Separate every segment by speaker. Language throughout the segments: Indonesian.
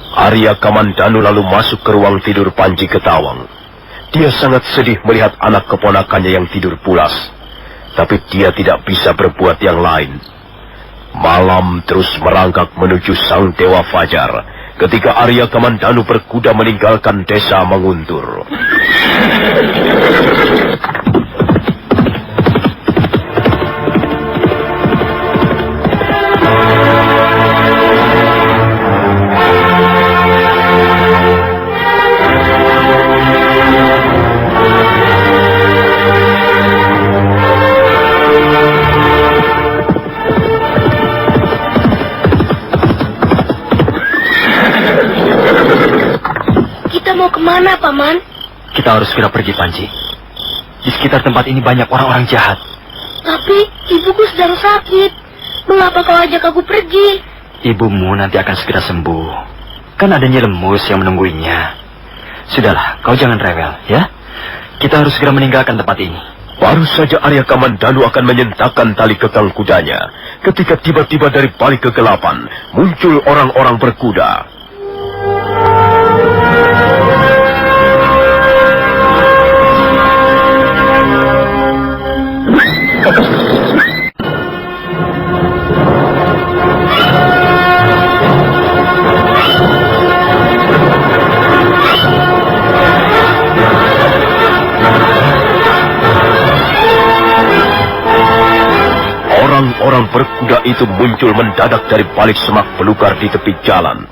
Speaker 1: Arya Kamandanu lalu masuk ke ruang tidur Panji Ketawang. Dia sangat sedih melihat anak keponakannya yang tidur pulas. Tapi dia tidak bisa berbuat yang lain. Malam terus merangkak menuju sang Dewa Fajar ketika Arya Kamandanu berkuda meninggalkan desa Manguntur.
Speaker 2: Kemana, Paman?
Speaker 3: Kita harus segera pergi, Panji. Di sekitar tempat ini banyak orang-orang jahat.
Speaker 2: Tapi ibuku sedang sakit. Mengapa kau ajak aku pergi?
Speaker 3: Ibumu nanti akan segera sembuh. Kan adanya lemus yang menungguinya. Sudahlah, kau jangan rewel, ya? Kita harus segera meninggalkan tempat ini.
Speaker 1: Baru saja Arya Kamandanu akan menyentakkan tali kekang kudanya, ketika tiba-tiba dari balik kegelapan muncul orang-orang berkuda. Orang-orang berkuda itu muncul mendadak dari balik semak belukar di tepi jalan.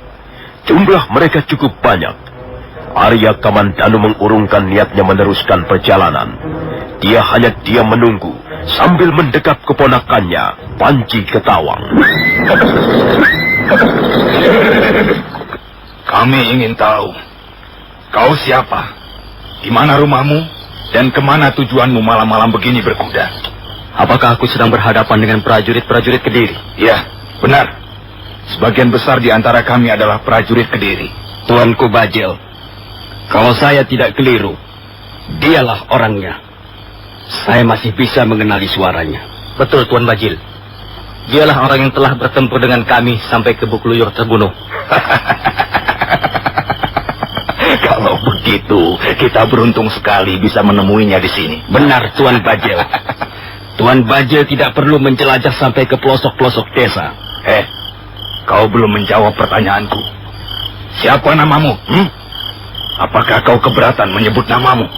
Speaker 1: Jumlah mereka cukup banyak. Arya Kamandanu mengurungkan niatnya meneruskan perjalanan. Dia hanya diam menunggu sambil mendekap keponakannya, Panji Ketawang.
Speaker 4: Kami ingin tahu, kau siapa? Di mana rumahmu? Dan kemana tujuanmu malam-malam begini berkuda?
Speaker 3: Apakah aku sedang berhadapan dengan prajurit-prajurit Kediri?
Speaker 4: Ya, benar. Sebagian besar di antara kami adalah prajurit Kediri.
Speaker 5: Tuanku Bajil, kalau saya tidak keliru, dialah orangnya. Saya masih bisa mengenali suaranya.
Speaker 3: Betul, Tuan Bajil. Dialah orang yang telah bertempur dengan kami sampai ke Bukluyur terbunuh.
Speaker 4: Kalau begitu, kita beruntung sekali bisa menemuinya di sini.
Speaker 5: Benar, Tuan Bajil. Tuan Bajil tidak perlu menjelajah sampai ke pelosok-pelosok desa.
Speaker 4: Kau belum menjawab pertanyaanku. Siapa namamu? Apakah kau keberatan menyebut namamu?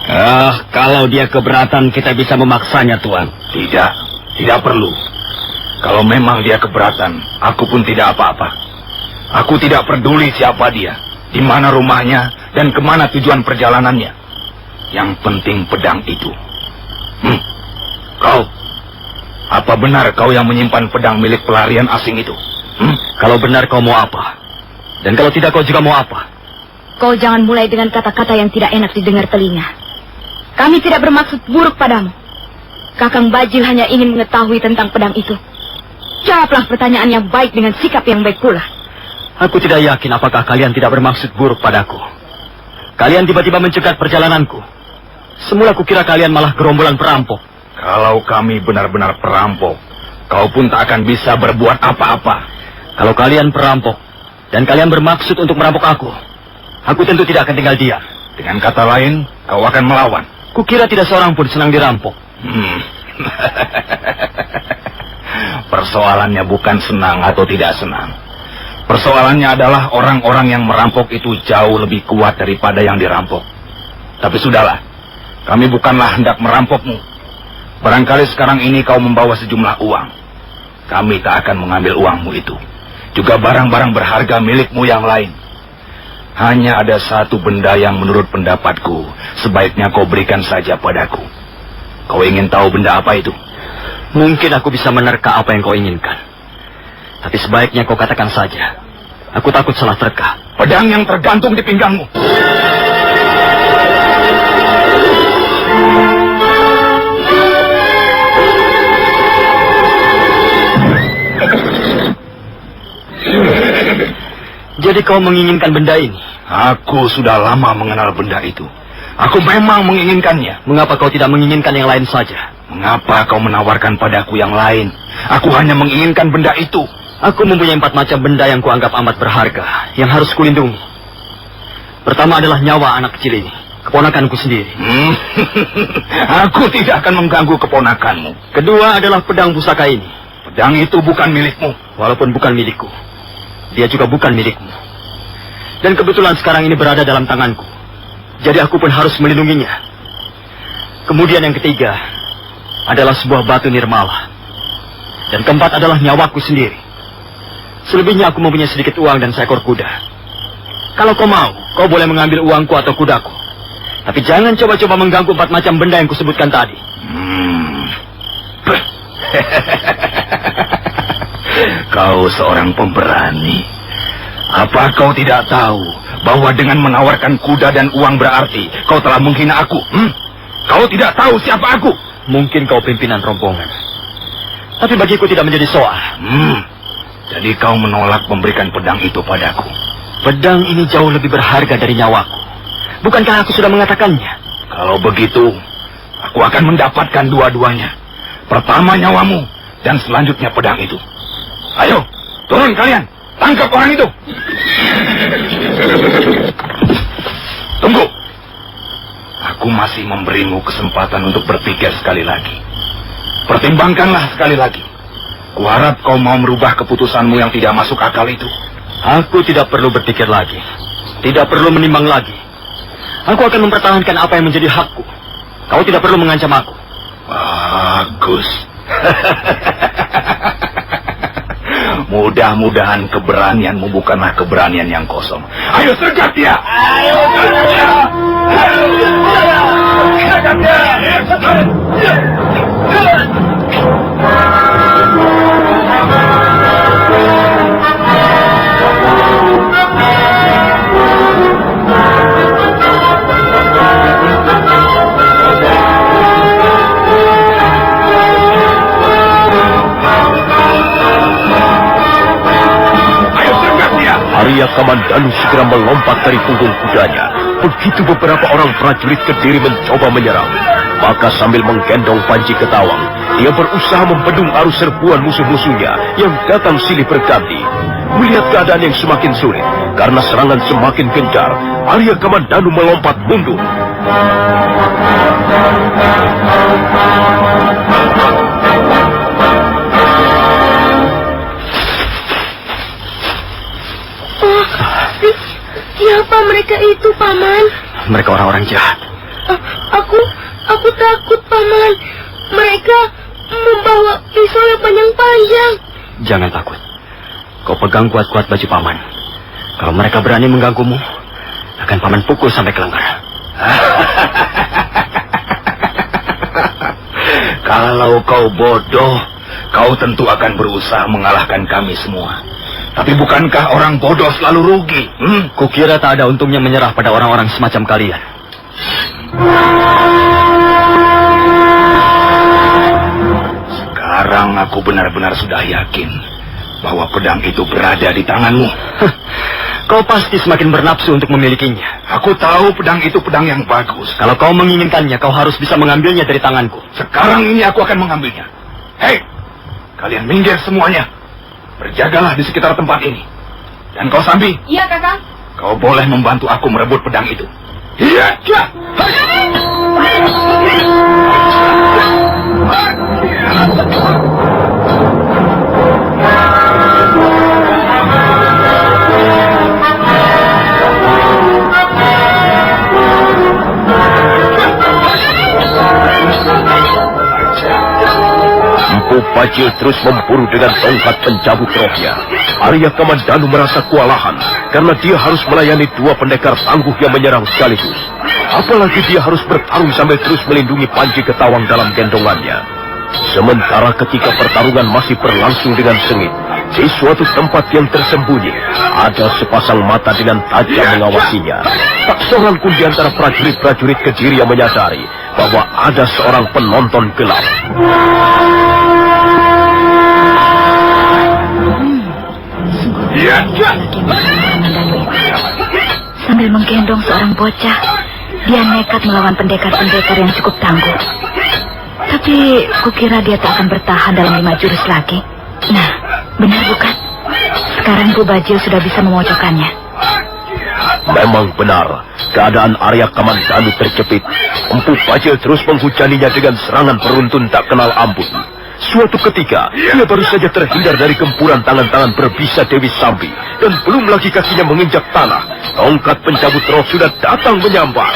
Speaker 5: Kalau dia keberatan, kita bisa memaksanya, Tuan.
Speaker 4: Tidak perlu. Kalau memang dia keberatan, aku pun tidak apa-apa. Aku tidak peduli siapa dia, di mana rumahnya, dan kemana tujuan perjalanannya. Yang penting pedang itu. Kau, apa benar kau yang menyimpan pedang milik pelarian asing itu?
Speaker 3: Kalau benar kau mau apa? Dan kalau tidak kau juga mau apa?
Speaker 2: Kau jangan mulai dengan kata-kata yang tidak enak didengar telinga. Kami tidak bermaksud buruk padamu. Kakang Bajil hanya ingin mengetahui tentang pedang itu. Jawablah pertanyaan yang baik dengan sikap yang baik pula.
Speaker 3: Aku tidak yakin apakah kalian tidak bermaksud buruk padaku. Kalian tiba-tiba mencegat perjalananku. Semula kukira kalian malah gerombolan perampok.
Speaker 4: Kalau kami benar-benar perampok, kau pun tak akan bisa berbuat apa-apa.
Speaker 3: Kalau kalian perampok, dan kalian bermaksud untuk merampok aku tentu tidak akan tinggal diam.
Speaker 4: Dengan kata lain, kau akan melawan.
Speaker 3: Kukira tidak seorang pun senang dirampok.
Speaker 4: Persoalannya bukan senang atau tidak senang. Persoalannya adalah orang-orang yang merampok itu jauh lebih kuat daripada yang dirampok. Tapi sudahlah, kami bukanlah hendak merampokmu. Barangkali sekarang ini kau membawa sejumlah uang. Kami tak akan mengambil uangmu itu. Juga barang-barang berharga milikmu yang lain. Hanya ada satu benda yang menurut pendapatku sebaiknya kau berikan saja padaku. Kau ingin tahu benda apa itu?
Speaker 3: Mungkin aku bisa menerka apa yang kau inginkan. Tapi sebaiknya kau katakan saja. Aku takut salah terka.
Speaker 4: Pedang yang tergantung di pinggangmu.
Speaker 3: Jadi kau menginginkan benda ini?
Speaker 4: Aku sudah lama mengenal benda itu. Aku memang menginginkannya.
Speaker 3: Mengapa kau tidak menginginkan yang lain saja?
Speaker 4: Mengapa kau menawarkan padaku yang lain? Aku hanya menginginkan benda itu.
Speaker 3: Aku mempunyai 4 macam benda yang kuanggap amat berharga, yang harus kulindungi. Pertama adalah nyawa anak kecil ini, keponakanku sendiri.
Speaker 4: Aku tidak akan mengganggu keponakanmu.
Speaker 3: Kedua adalah pedang pusaka ini.
Speaker 4: Pedang itu bukan milikmu.
Speaker 3: Walaupun bukan milikku, dia juga bukan milikmu. Dan kebetulan sekarang ini berada dalam tanganku. Jadi aku pun harus melindunginya. Kemudian yang ketiga adalah sebuah batu nirmala. Dan keempat adalah nyawaku sendiri. Selebihnya aku mempunyai sedikit uang dan seekor kuda. Kalau kau mau, kau boleh mengambil uangku atau kudaku. Tapi jangan coba-coba mengganggu 4 macam benda yang kusebutkan tadi.
Speaker 4: Kau seorang pemberani. Apa kau tidak tahu bahwa dengan menawarkan kuda dan uang berarti kau telah menghina aku? Kau tidak tahu siapa aku?
Speaker 3: Mungkin kau pimpinan rombongan. Tapi bagiku tidak menjadi soal.
Speaker 4: Jadi kau menolak memberikan pedang itu padaku.
Speaker 3: Pedang ini jauh lebih berharga dari nyawaku. Bukankah aku sudah mengatakannya?
Speaker 4: Kalau begitu, aku akan mendapatkan dua-duanya. Pertama nyawamu, dan selanjutnya pedang itu. Ayo, turun kalian. Tangkap orang itu. Tunggu. Aku masih memberimu kesempatan untuk berpikir sekali lagi. Pertimbangkanlah sekali lagi. Kuharap kau mau merubah keputusanmu yang tidak masuk akal itu.
Speaker 3: Aku tidak perlu berpikir lagi. Tidak perlu menimbang lagi. Aku akan mempertahankan apa yang menjadi hakku. Kau tidak perlu mengancam aku.
Speaker 4: Bagus. Mudah-mudahan keberanianmu bukanlah keberanian yang kosong. Ayo sergap dia. Ayo sergap dia. Sergap dia.
Speaker 1: Arya Kamandanu segera melompat dari punggung kudanya. Begitu beberapa orang prajurit Kediri mencoba menyerang, maka sambil menggendong Panji Ketawang, dia berusaha membendung arus serbuan musuh-musuhnya yang datang silih berganti. Melihat keadaan yang semakin sulit karena serangan semakin gencar, Arya Kamandanu melompat mundur.
Speaker 2: Siapa mereka itu, Paman?
Speaker 3: Mereka orang-orang jahat.
Speaker 2: Aku takut, Paman. Mereka membawa pisau yang panjang-panjang.
Speaker 3: Jangan takut. Kau pegang kuat-kuat baju Paman. Kalau mereka berani mengganggumu, akan Paman pukul sampai ke lengan.
Speaker 4: Kalau kau bodoh, kau tentu akan berusaha mengalahkan kami semua. Tapi bukankah orang bodoh selalu rugi?
Speaker 3: Kukira tak ada untungnya menyerah pada orang-orang semacam kalian.
Speaker 4: Sekarang aku benar-benar sudah yakin bahwa pedang itu berada di tanganmu.
Speaker 3: Kau pasti semakin bernafsu untuk memilikinya.
Speaker 4: Aku tahu pedang itu pedang yang bagus.
Speaker 3: Kalau kau menginginkannya, kau harus bisa mengambilnya dari tanganku.
Speaker 4: Sekarang ini aku akan mengambilnya. Hei, kalian minggir semuanya. Berjagalah di sekitar tempat ini. Dan kau Sambi.
Speaker 2: Iya, Kakang.
Speaker 4: Kau boleh membantu aku merebut pedang itu. Iya.
Speaker 1: Empu Bajil terus memburu dengan tongkat pencabut rohnya. Arya Kamandanu merasa kewalahan karena dia harus melayani 2 pendekar tangguh yang menyerang sekaligus. Apalagi dia harus bertarung sambil terus melindungi Panji Ketawang dalam gendongannya. Sementara ketika pertarungan masih berlangsung dengan sengit, di suatu tempat yang tersembunyi, ada sepasang mata dengan tajam mengawasinya. Tak seorang pun di antara prajurit-prajurit Kediri yang menyadari bahwa ada seorang penonton gelap.
Speaker 2: Sambil menggendong seorang bocah, dia nekat melawan pendekar-pendekar yang cukup tangguh. Tapi kukira dia tak akan bertahan dalam 5 jurus lagi. Nah, benar bukan? Sekarang Bu Bajil sudah bisa memojokkannya.
Speaker 1: Memang benar, keadaan Arya Kamandanu terjepit. Empu Bajil terus menghujaninya dengan serangan beruntun tak kenal ampun. Suatu ketika, dia baru saja terhindar dari gempuran tangan-tangan berbisa Dewi Sambi. Dan belum lagi kakinya menginjak tanah, tongkat pencabut roh sudah datang menyambar.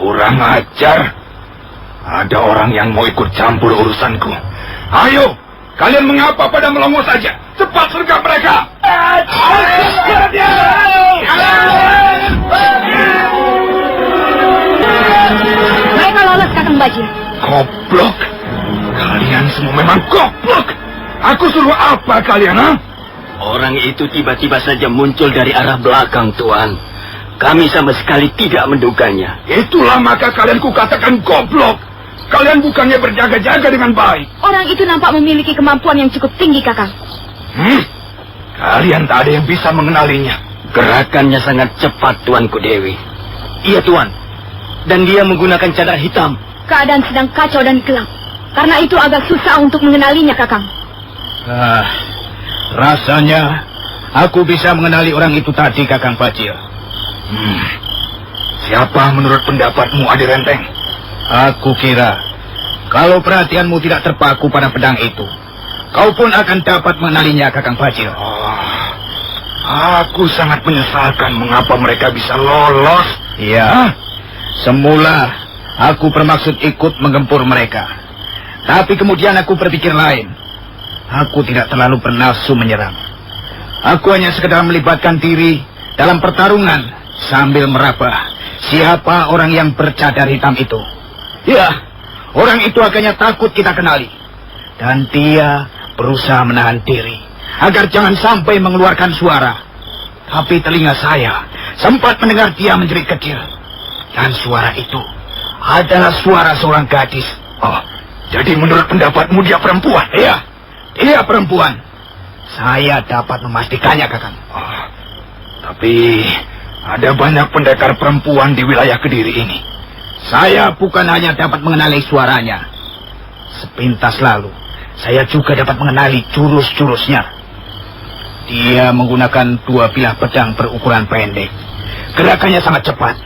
Speaker 4: Kurang ajar. Ada orang yang mau ikut campur urusanku. Ayo, kalian mengapa pada melongo saja? Cepat sergap mereka.
Speaker 2: Mereka lolos, Kakang Bajil.
Speaker 4: Goblok. Kalian semua memang goblok. Aku suruh apa kalian, ha?
Speaker 5: Orang itu tiba-tiba saja muncul dari arah belakang, Tuan. Kami sama sekali tidak menduganya.
Speaker 4: Itulah maka kalian kukatakan goblok. Kalian bukannya berjaga-jaga dengan baik.
Speaker 2: Orang itu nampak memiliki kemampuan yang cukup tinggi, Kakang.
Speaker 4: Kalian tak ada yang bisa mengenalinya.
Speaker 5: Gerakannya sangat cepat, Tuanku Dewi. Iya, Tuan. Dan dia menggunakan cadar hitam.
Speaker 2: Keadaan sedang kacau dan gelap. Karena itu agak susah untuk mengenalinya, Kakang.
Speaker 4: Rasanya aku bisa mengenali orang itu tadi, Kakang Bajil. Siapa menurut pendapatmu, Adi Renteng? Aku kira kalau perhatianmu tidak terpaku pada pedang itu, kau pun akan dapat mengenalinya, Kakang Bajil. Aku sangat menyesalkan mengapa mereka bisa lolos. Iya, semula aku bermaksud ikut menggempur mereka. Tapi kemudian aku berpikir lain. Aku tidak terlalu bernafsu menyerang. Aku hanya sekedar melibatkan diri dalam pertarungan sambil meraba siapa orang yang bercadar hitam itu. Ya, orang itu agaknya takut kita kenali. Dan dia berusaha menahan diri agar jangan sampai mengeluarkan suara. Tapi telinga saya sempat mendengar dia menjerit kecil. Dan suara itu adalah suara seorang gadis. Oh, jadi menurut pendapatmu dia perempuan? Iya, dia perempuan. Saya dapat memastikannya, Kakang. Tapi ada banyak pendekar perempuan di wilayah Kediri ini. Saya bukan hanya dapat mengenali suaranya. Sepintas lalu, saya juga dapat mengenali jurus-jurusnya. Dia menggunakan 2 bilah pedang berukuran pendek. Gerakannya sangat cepat.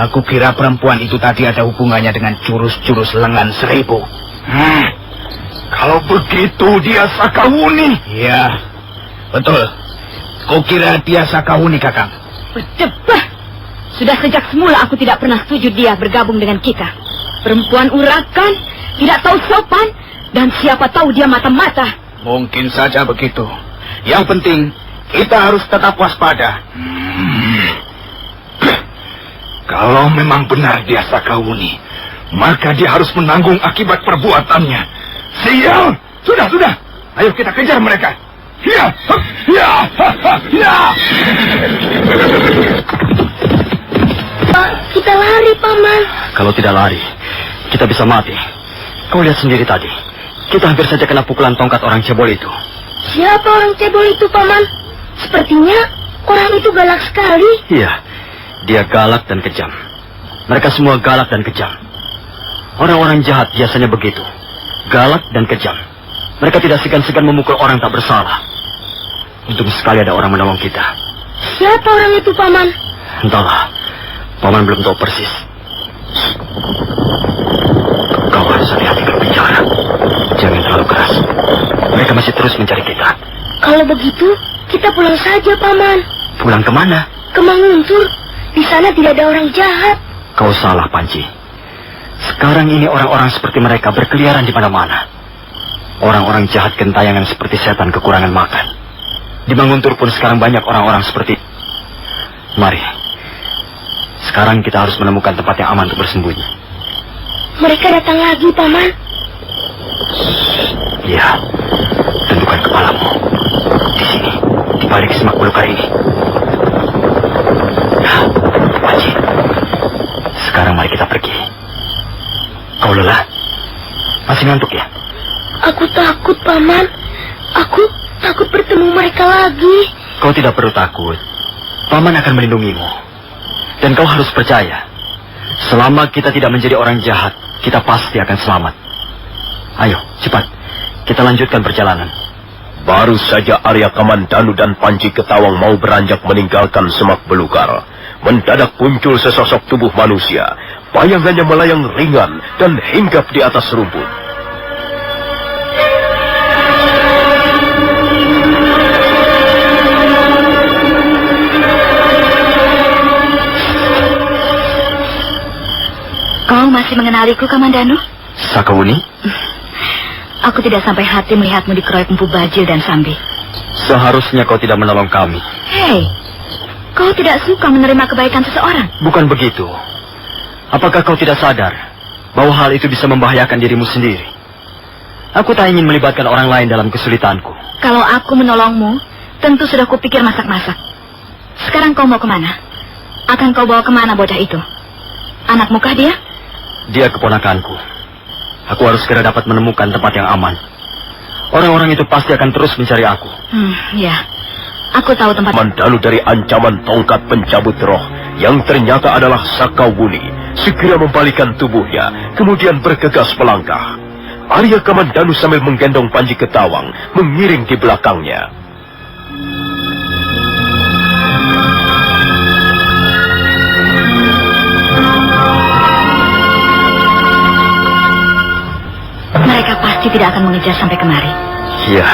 Speaker 4: Aku kira perempuan itu tadi ada hubungannya dengan jurus-jurus lengan 1000. Kalau begitu dia Sakawuni. Iya, betul. Kukira dia Sakawuni, Kakang.
Speaker 2: Berdebah. Sudah sejak semula aku tidak pernah setuju dia bergabung dengan kita. Perempuan urakan, tidak tahu sopan, dan siapa tahu dia mata-mata.
Speaker 4: Mungkin saja begitu. Yang penting, kita harus tetap waspada. Kalau memang benar dia Sakawuni, maka dia harus menanggung akibat perbuatannya. Sial! Sudah. Ayo kita kejar mereka. Ya!
Speaker 2: Kita lari, Paman.
Speaker 5: Kalau tidak lari, kita bisa mati. Kau lihat sendiri tadi. Kita hampir saja kena pukulan tongkat orang cebol itu.
Speaker 2: Siapa orang cebol itu, Paman? Sepertinya orang itu galak sekali.
Speaker 5: Iya, dia galak dan kejam. Mereka semua galak dan kejam. Orang-orang jahat biasanya begitu. Galak dan kejam. Mereka tidak segan-segan memukul orang tak bersalah. Untung sekali ada orang menolong kita.
Speaker 2: Siapa orang itu, Paman?
Speaker 5: Entahlah. Paman belum tahu persis. Kau harus hati-hati berbicara. Jangan terlalu keras. Mereka masih terus mencari kita.
Speaker 2: Kalau begitu, kita pulang saja, Paman.
Speaker 5: Pulang kemana?
Speaker 2: Ke Manguntur. Di sana tidak ada orang jahat.
Speaker 5: Kau salah, Panji. Sekarang ini orang-orang seperti mereka berkeliaran di mana-mana. Orang-orang jahat gentayangan seperti setan kekurangan makan. Di Manguntur pun sekarang banyak orang-orang seperti... Mari. Sekarang kita harus menemukan tempat yang aman untuk bersembunyi.
Speaker 2: Mereka datang lagi, Paman.
Speaker 5: Iya. Tundukkan kepalamu. Di sini. Di balik semak belukar ini. Nah, Panji. Sekarang mari kita pergi. Kau lelah? Masih ngantuk ya?
Speaker 2: Aku takut, Paman. Aku takut bertemu mereka lagi.
Speaker 5: Kau tidak perlu takut. Paman akan melindungimu. Dan kau harus percaya, selama kita tidak menjadi orang jahat, kita pasti akan selamat. Ayo, cepat. Kita lanjutkan perjalanan.
Speaker 1: Baru saja Arya Kamandanu dan Panji Ketawang mau beranjak meninggalkan semak belukar, mendadak muncul sesosok tubuh manusia. Bayangannya melayang ringan dan hinggap di atas rumput.
Speaker 2: Kau masih mengenaliku, Kamandanu?
Speaker 5: Sakawuni?
Speaker 2: Aku tidak sampai hati melihatmu dikeroyok Empu Bajil dan Sambi.
Speaker 5: Seharusnya kau tidak menolong kami.
Speaker 2: Hei, kau tidak suka menerima kebaikan seseorang?
Speaker 5: Bukan begitu. Apakah kau tidak sadar bahwa hal itu bisa membahayakan dirimu sendiri? Aku tak ingin melibatkan orang lain dalam kesulitanku.
Speaker 2: Kalau aku menolongmu, tentu sudah kupikir masak-masak. Sekarang kau mau kemana? Akan kau bawa kemana bocah itu? Anakmu kah dia?
Speaker 5: Dia keponakanku. Aku harus segera dapat menemukan tempat yang aman. Orang-orang itu pasti akan terus mencari aku.
Speaker 2: Ya. Aku tahu tempat...
Speaker 1: Kamandanu dari ancaman tongkat pencabut roh yang ternyata adalah Sakawuni segera membalikan tubuhnya, kemudian bergegas melangkah. Arya Kamandanu sambil menggendong Panji Ketawang mengiring di belakangnya.
Speaker 2: Mereka pasti tidak akan mengejar sampai kemari.
Speaker 5: Ya,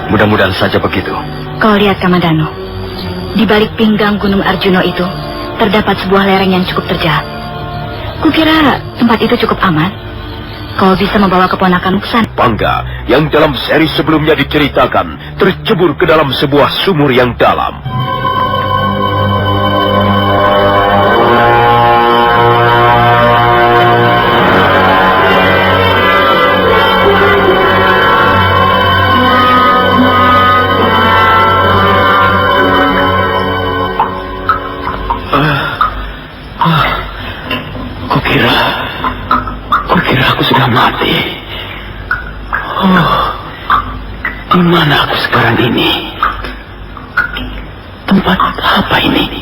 Speaker 5: mudah-mudahan saja begitu.
Speaker 2: Kau lihat, Kamandanu. Di balik pinggang Gunung Arjuna itu, terdapat sebuah lereng yang cukup terjal. Kukira tempat itu cukup aman. Kau bisa membawa keponakanmu ke sana.
Speaker 1: Pangga yang dalam seri sebelumnya diceritakan tercebur ke dalam sebuah sumur yang dalam.
Speaker 5: Kukira aku sudah mati. Di mana aku sekarang ini? Tempat apa ini?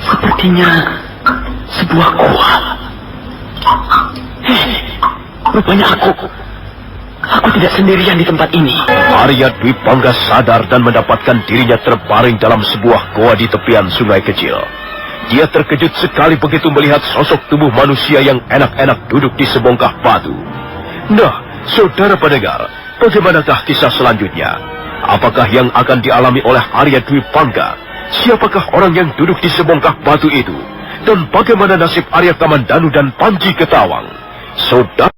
Speaker 5: Sepertinya sebuah gua. Rupanya aku tidak sendirian di tempat ini.
Speaker 1: Arya Dwi Pangga sadar dan mendapatkan dirinya terbaring dalam sebuah goa di tepian sungai kecil. Dia terkejut sekali begitu melihat sosok tubuh manusia yang enak-enak duduk di sebongkah batu. Nah, saudara pendengar, bagaimanakah kisah selanjutnya? Apakah yang akan dialami oleh Arya Dwi Pangga? Siapakah orang yang duduk di sebongkah batu itu? Dan bagaimana nasib Arya Kamandanu dan Panji Ketawang? Saudara